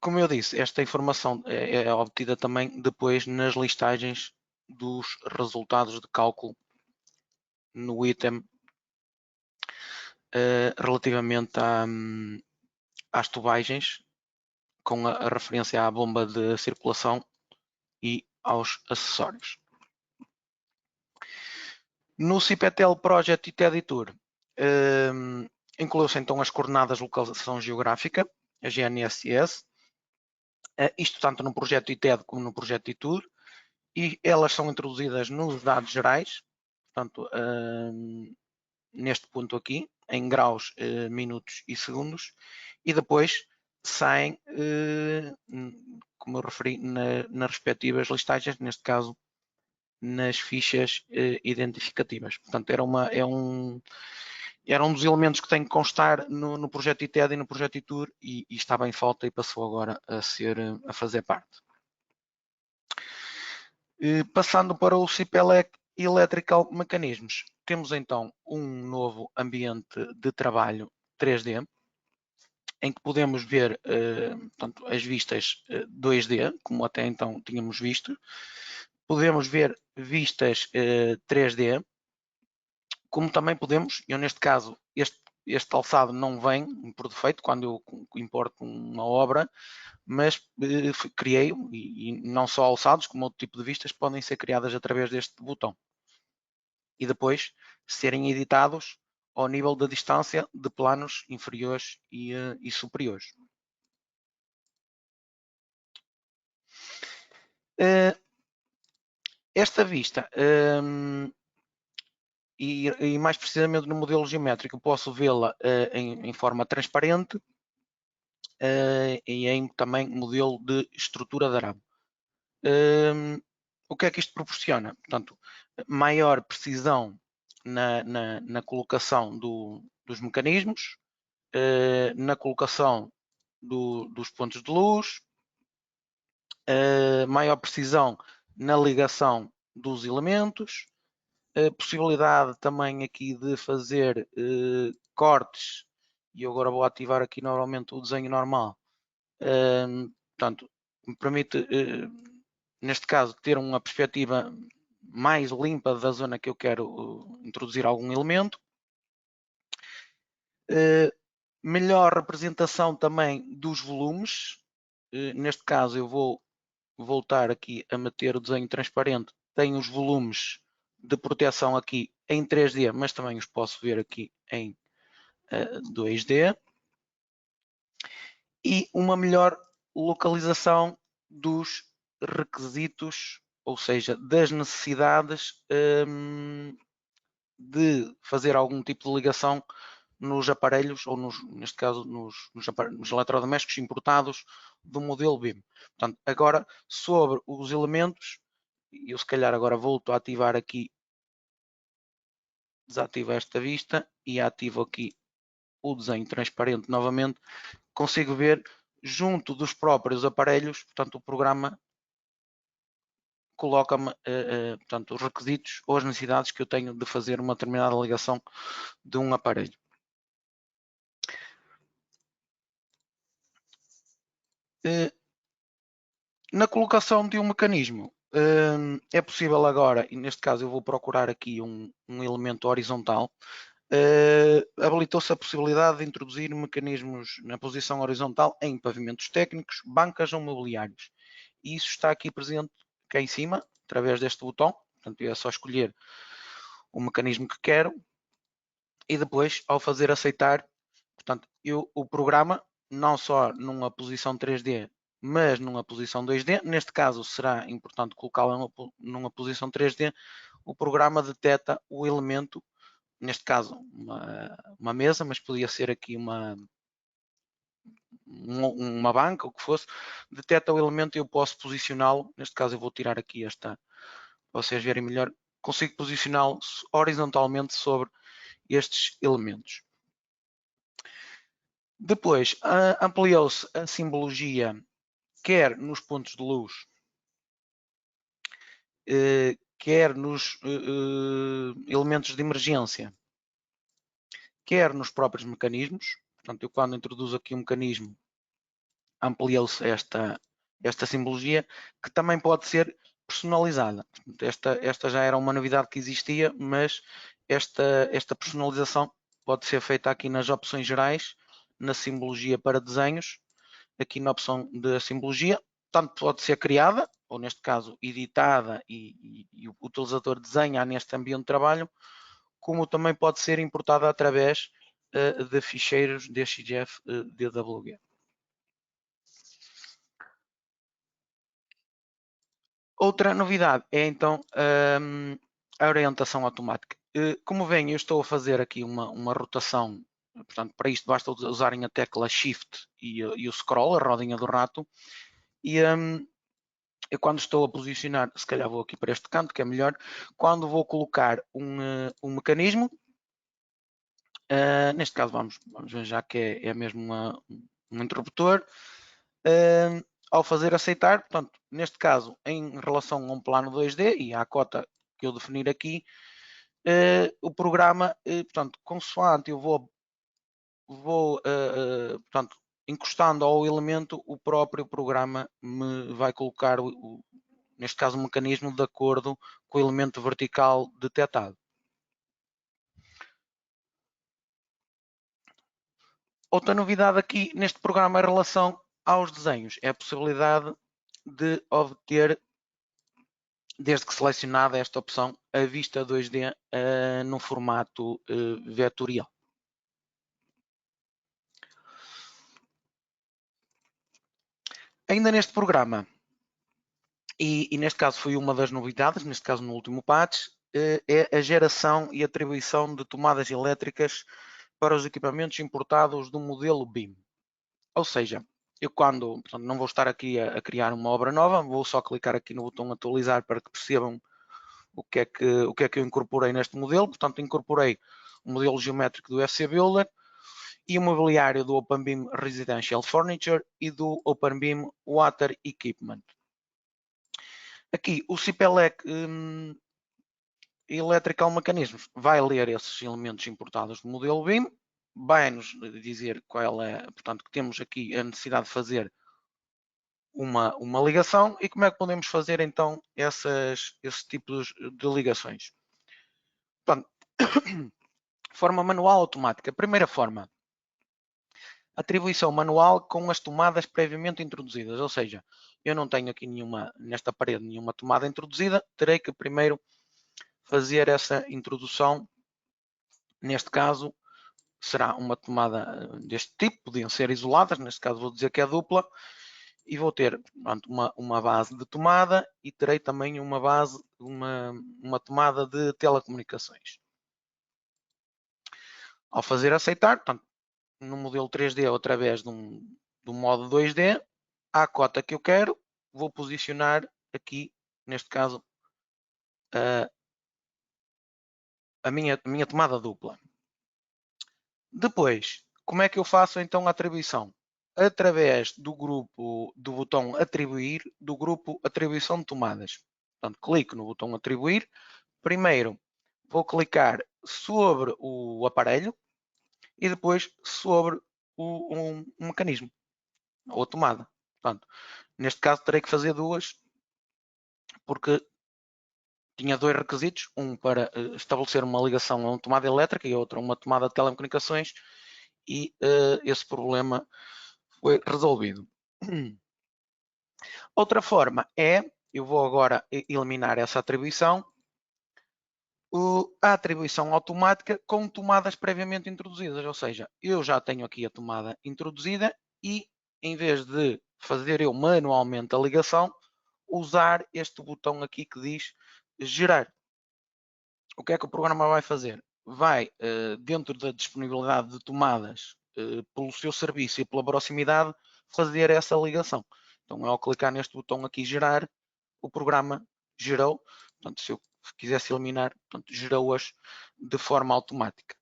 Como eu disse, esta informação é obtida também depois nas listagens dos resultados de cálculo no item relativamente às tubagens, com a referência à bomba de circulação e aos acessórios. No CPTL Project e TED Tour, incluiu-se então as coordenadas de localização geográfica, a GNSS, isto tanto no projeto ITED como no projeto ITUR, e elas são introduzidas nos dados gerais, portanto, neste ponto aqui, em graus, minutos e segundos, e depois saem, como eu referi, nas respectivas listagens, neste caso nas fichas identificativas. Portanto, era um dos elementos que tem que constar no projeto ITED e no projeto ITUR e estava em falta e passou agora a fazer parte. Passando para o CPELEC Electrical Mechanisms, temos então um novo ambiente de trabalho 3D, em que podemos ver portanto, as vistas 2D, como até então tínhamos visto. Podemos ver vistas 3D, como também podemos, eu neste caso, este alçado não vem por defeito quando eu importo uma obra, mas criei, e não só alçados, como outro tipo de vistas podem ser criadas através deste botão. E depois serem editados ao nível da distância de planos inferiores e superiores. Esta vista, e mais precisamente no modelo geométrico, posso vê-la em forma transparente e em também modelo de estrutura de arame. O que é que isto proporciona? Portanto, maior precisão na colocação dos mecanismos, na colocação dos pontos de luz, maior precisão na ligação dos elementos, possibilidade também aqui de fazer cortes, e eu agora vou ativar aqui novamente o desenho normal, portanto, me permite, neste caso, ter uma perspectiva mais limpa da zona que eu quero introduzir algum elemento. Melhor representação também dos volumes, neste caso eu vou voltar aqui a meter o desenho transparente, tem os volumes de proteção aqui em 3D, mas também os posso ver aqui em 2D. E uma melhor localização dos requisitos, ou seja, das necessidades de fazer algum tipo de ligação nos aparelhos, ou neste caso nos eletrodomésticos importados do modelo BIM. Portanto, agora sobre os elementos, eu se calhar agora volto a ativar aqui, desativo esta vista e ativo aqui o desenho transparente novamente, consigo ver junto dos próprios aparelhos, portanto o programa coloca-me portanto, os requisitos ou as necessidades que eu tenho de fazer uma determinada ligação de um aparelho. Na colocação de um mecanismo, é possível agora, e neste caso eu vou procurar aqui um elemento horizontal, habilitou-se a possibilidade de introduzir mecanismos na posição horizontal em pavimentos técnicos, bancas ou mobiliários. E isso está aqui presente cá em cima, através deste botão. Portanto, é só escolher o mecanismo que quero e depois, ao fazer aceitar, portanto, o programa, não só numa posição 3D, mas numa posição 2D, neste caso será importante colocá-la numa posição 3D, o programa detecta o elemento, neste caso uma mesa, mas podia ser aqui uma banca, o que fosse, detecta o elemento e eu posso posicioná-lo, neste caso eu vou tirar aqui esta, para vocês verem melhor, consigo posicioná-lo horizontalmente sobre estes elementos. Depois, ampliou-se a simbologia, quer nos pontos de luz, quer nos elementos de emergência, quer nos próprios mecanismos. Portanto, eu quando introduzo aqui um mecanismo, ampliou-se esta simbologia, que também pode ser personalizada. Esta já era uma novidade que existia, mas esta personalização pode ser feita aqui nas opções gerais, na simbologia para desenhos, aqui na opção de simbologia, tanto pode ser criada, ou neste caso editada e o utilizador desenha neste ambiente de trabalho, como também pode ser importada através de ficheiros DXF DWG. Outra novidade é então a orientação automática. Como veem, eu estou a fazer aqui uma rotação, portanto, para isto basta usarem a tecla Shift e o scroll, a rodinha do rato, e eu quando estou a posicionar, se calhar vou aqui para este canto, que é melhor, quando vou colocar um mecanismo, neste caso vamos ver já que é mesmo um interruptor, ao fazer aceitar, portanto, neste caso, em relação a um plano 2D e à cota que eu definir aqui, o programa, portanto, consoante eu vou portanto, encostando ao elemento, o próprio programa me vai colocar, neste caso, o mecanismo de acordo com o elemento vertical detectado. Outra novidade aqui neste programa em relação aos desenhos é a possibilidade de obter, desde que selecionada esta opção, a vista 2D no formato vetorial. Ainda neste programa, e neste caso foi uma das novidades, neste caso no último patch, é a geração e atribuição de tomadas elétricas para os equipamentos importados do modelo BIM. Ou seja, eu portanto, não vou estar aqui a criar uma obra nova, vou só clicar aqui no botão atualizar para que percebam o que é que eu incorporei neste modelo. Portanto, incorporei o modelo geométrico do FC Builder e o mobiliário do OpenBIM Residential Furniture e do OpenBIM Water Equipment. Aqui o CPLEC Electrical Mechanisms vai ler esses elementos importados do modelo BIM, vai-nos dizer qual é, portanto, que temos aqui a necessidade de fazer uma ligação e como é que podemos fazer então esses tipos de ligações. Portanto, forma manual automática. Primeira forma, atribuição manual com as tomadas previamente introduzidas, ou seja, eu não tenho aqui nesta parede nenhuma tomada introduzida, terei que primeiro fazer essa introdução. Neste caso será uma tomada deste tipo, podiam ser isoladas, neste caso vou dizer que é dupla, e vou ter, portanto, uma base de tomada e terei também uma tomada de telecomunicações. Ao fazer aceitar, portanto, no modelo 3D ou através do modo 2D, à cota que eu quero, vou posicionar aqui, neste caso, a minha tomada dupla. Depois, como é que eu faço então a atribuição? Através do botão atribuir, do grupo atribuição de tomadas. Portanto, clico no botão atribuir. Primeiro vou clicar sobre o aparelho e depois sobre um mecanismo ou a tomada. Portanto, neste caso terei que fazer duas porque tinha dois requisitos, um para estabelecer uma ligação a uma tomada elétrica e outro a uma tomada de telecomunicações, e esse problema foi resolvido. Outra forma é, eu vou agora eliminar essa atribuição, a atribuição automática com tomadas previamente introduzidas, ou seja, eu já tenho aqui a tomada introduzida e em vez de fazer eu manualmente a ligação, usar este botão aqui que diz gerar. O que é que o programa vai fazer? Vai, dentro da disponibilidade de tomadas pelo seu serviço e pela proximidade, fazer essa ligação. Então, ao clicar neste botão aqui gerar, o programa gerou. Portanto, se eu quisesse eliminar, gerou-as de forma automática.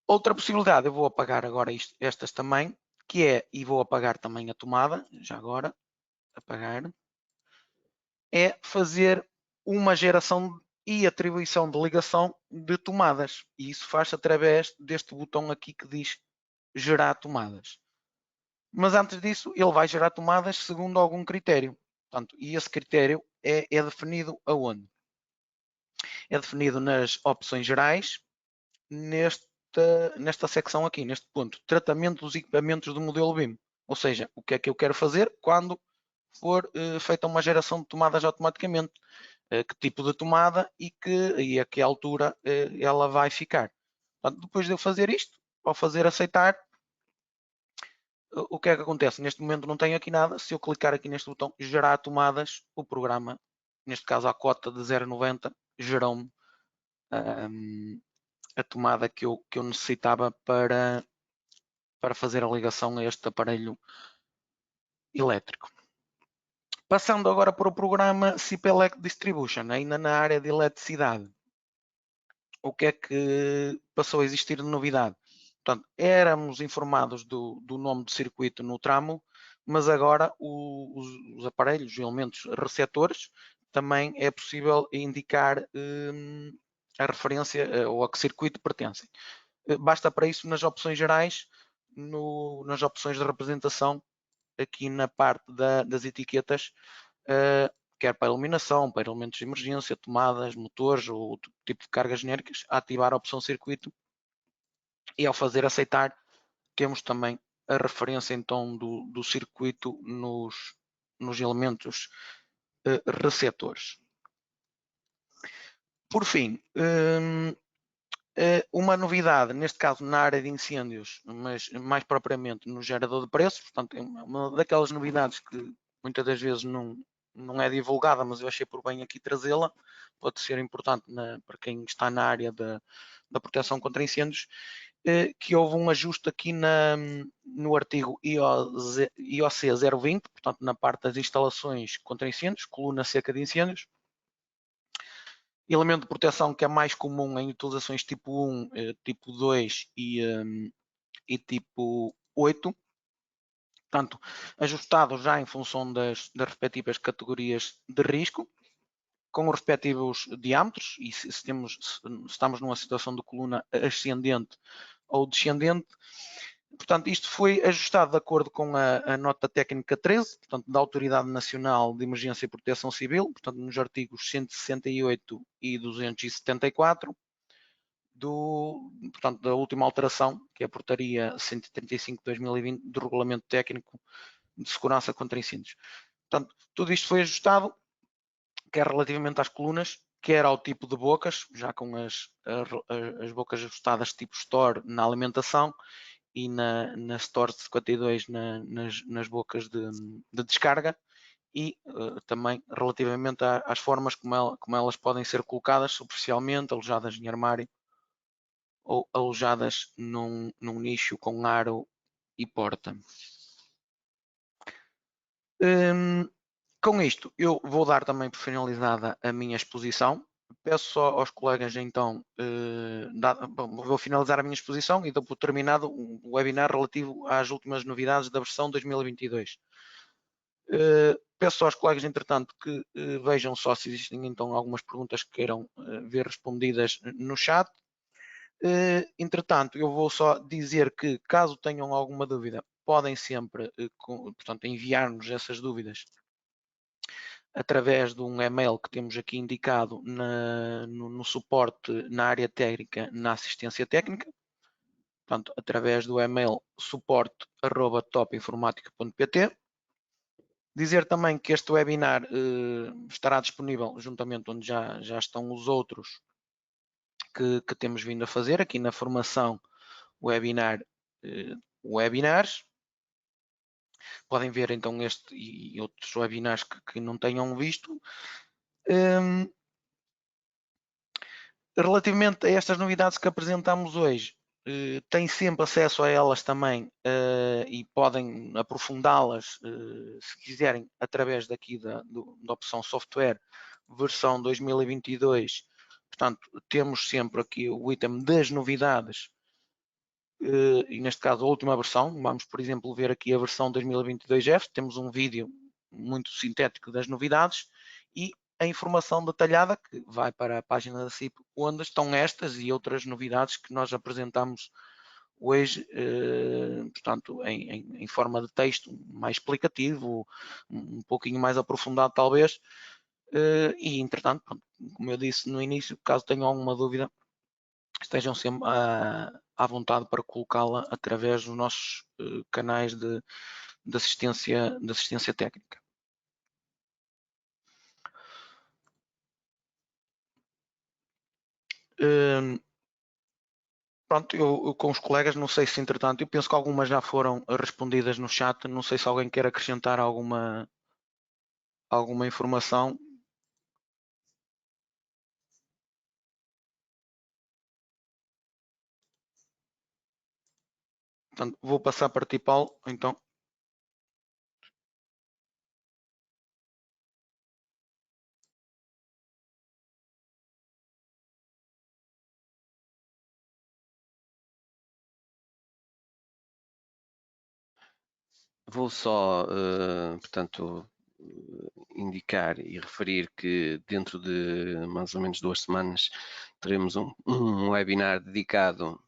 Outra possibilidade, eu vou apagar agora estas também, que é, e vou apagar também a tomada, já agora, apagar, é fazer uma geração e atribuição de ligação de tomadas. E isso faz-se através deste botão aqui que diz gerar tomadas. Mas antes disso, ele vai gerar tomadas segundo algum critério. Portanto, e esse critério é definido aonde? É definido nas opções gerais, nesta secção aqui, neste ponto, tratamento dos equipamentos do modelo BIM. Ou seja, o que é que eu quero fazer quando for feita uma geração de tomadas automaticamente, que tipo de tomada e a que altura ela vai ficar. Portanto, depois de eu fazer isto, ao fazer aceitar, o que é que acontece? Neste momento não tenho aqui nada. Se eu clicar aqui neste botão gerar tomadas, o programa, neste caso a cota de 0,90, gerou-me a tomada que eu necessitava para fazer a ligação a este aparelho elétrico. Passando agora para o programa CIP-Elect Distribution, ainda na área de eletricidade. O que é que passou a existir de novidade? Portanto, éramos informados do nome do circuito no tramo, mas agora os aparelhos, os elementos receptores, também é possível indicar a referência ou a que circuito pertencem. Basta para isso nas opções gerais, nas opções de representação, aqui na parte das etiquetas, quer para iluminação, para elementos de emergência, tomadas, motores ou tipo de cargas genéricas, a ativar a opção circuito e ao fazer aceitar temos também a referência então do circuito nos elementos receptores. Por fim, uma novidade, neste caso na área de incêndios, mas mais propriamente no gerador de preços, portanto, é uma daquelas novidades que muitas das vezes não é divulgada, mas eu achei por bem aqui trazê-la, pode ser importante para quem está na área da proteção contra incêndios, que houve um ajuste aqui no artigo IOC 020, portanto, na parte das instalações contra incêndios, coluna seca de incêndios, elemento de proteção que é mais comum em utilizações tipo 1, tipo 2 e tipo 8. Portanto, ajustado já em função das respectivas categorias de risco, com os respectivos diâmetros, e se estamos numa situação de coluna ascendente ou descendente. Portanto, isto foi ajustado de acordo com a nota técnica 13, portanto, da Autoridade Nacional de Emergência e Proteção Civil, portanto, nos artigos 168 e 274, portanto, da última alteração, que é a portaria 135 de 2020 do Regulamento Técnico de Segurança contra Incêndios. Portanto, tudo isto foi ajustado, quer relativamente às colunas, quer ao tipo de bocas, já com as bocas ajustadas tipo Store na alimentação, e na Store 52 nas bocas de descarga, e também relativamente às formas como elas podem ser colocadas superficialmente, alojadas em armário ou alojadas num nicho com aro e porta. Com isto, eu vou dar também por finalizada a minha exposição. Peço só aos colegas, então, vou finalizar a minha exposição e dou por terminado o webinar relativo às últimas novidades da versão 2022. Peço aos colegas, entretanto, que vejam só se existem então algumas perguntas que queiram ver respondidas no chat. Entretanto, eu vou só dizer que, caso tenham alguma dúvida, podem sempre, portanto, enviar-nos essas dúvidas através de um e-mail que temos aqui indicado no suporte na área técnica, na assistência técnica. Portanto, através do e-mail suporte@topinformatica.pt. Dizer também que este webinar estará disponível juntamente onde já estão os outros que temos vindo a fazer, aqui na formação webinars. Podem ver então este e outros webinars que não tenham visto. Relativamente a estas novidades que apresentamos hoje, têm sempre acesso a elas também e podem aprofundá-las, se quiserem, através daqui da opção software versão 2022. Portanto, temos sempre aqui o item das novidades e neste caso a última versão. Vamos, por exemplo, ver aqui a versão 2022F. Temos um vídeo muito sintético das novidades e a informação detalhada que vai para a página da CIP, onde estão estas e outras novidades que nós apresentamos hoje, portanto, em forma de texto mais explicativo, um pouquinho mais aprofundado talvez, e entretanto, como eu disse no início, caso tenham alguma dúvida, estejam sempre à vontade para colocá-la através dos nossos canais de assistência técnica. Pronto, eu com os colegas, não sei se entretanto, eu penso que algumas já foram respondidas no chat, não sei se alguém quer acrescentar alguma informação. Portanto, vou passar para ti, Paulo, então. Vou só, portanto, indicar e referir que dentro de mais ou menos 2 semanas teremos um webinar dedicado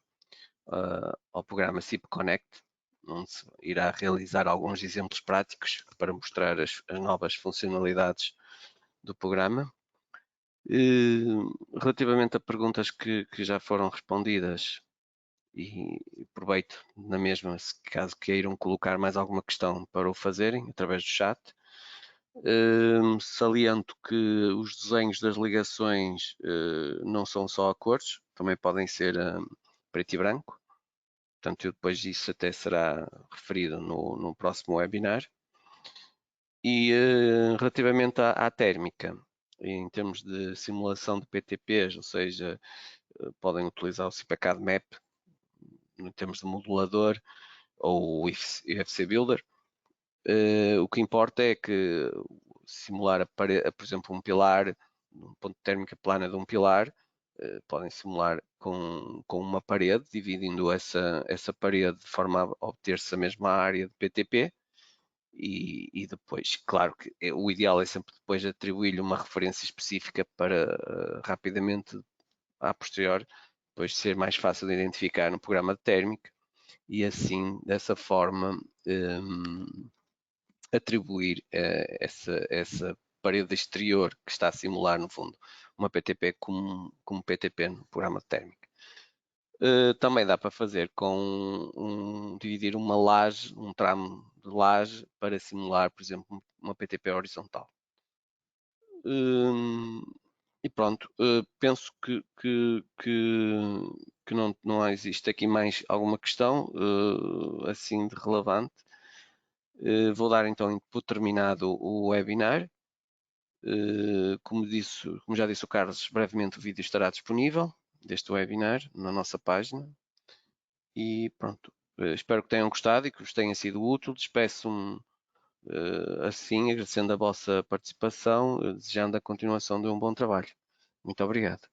ao programa CIP Connect, onde se irá realizar alguns exemplos práticos para mostrar as novas funcionalidades do programa. Relativamente a perguntas que já foram respondidas, e aproveito na mesma, se caso queiram colocar mais alguma questão para o fazerem através do chat. Saliento que os desenhos das ligações não são só a cores, também podem ser preto e branco. Portanto, depois disso até será referido no próximo webinar. E relativamente à térmica, em termos de simulação de PTPs, ou seja, podem utilizar o CIPACAD Map em termos de modulador ou o IFC Builder. O que importa é que simular, por exemplo, um pilar, um ponto de térmica plana de um pilar, podem simular com uma parede, dividindo essa parede de forma a obter-se a mesma área de PTP. E depois, claro que o ideal é sempre depois atribuir-lhe uma referência específica para rapidamente, a posterior, depois ser mais fácil de identificar no programa de térmica e assim, dessa forma, atribuir essa parede exterior que está a simular, no fundo, uma PTP como PTP no programa de térmica. Também dá para fazer com dividir uma laje, um tramo de laje para simular, por exemplo, uma PTP horizontal. E pronto, penso que não existe aqui mais alguma questão assim de relevante. Vou dar então por terminado o webinar. Como já disse o Carlos, brevemente o vídeo estará disponível deste webinar na nossa página. E pronto, espero que tenham gostado e que vos tenha sido útil. Despeço-me assim, agradecendo a vossa participação, desejando a continuação de um bom trabalho. Muito obrigado.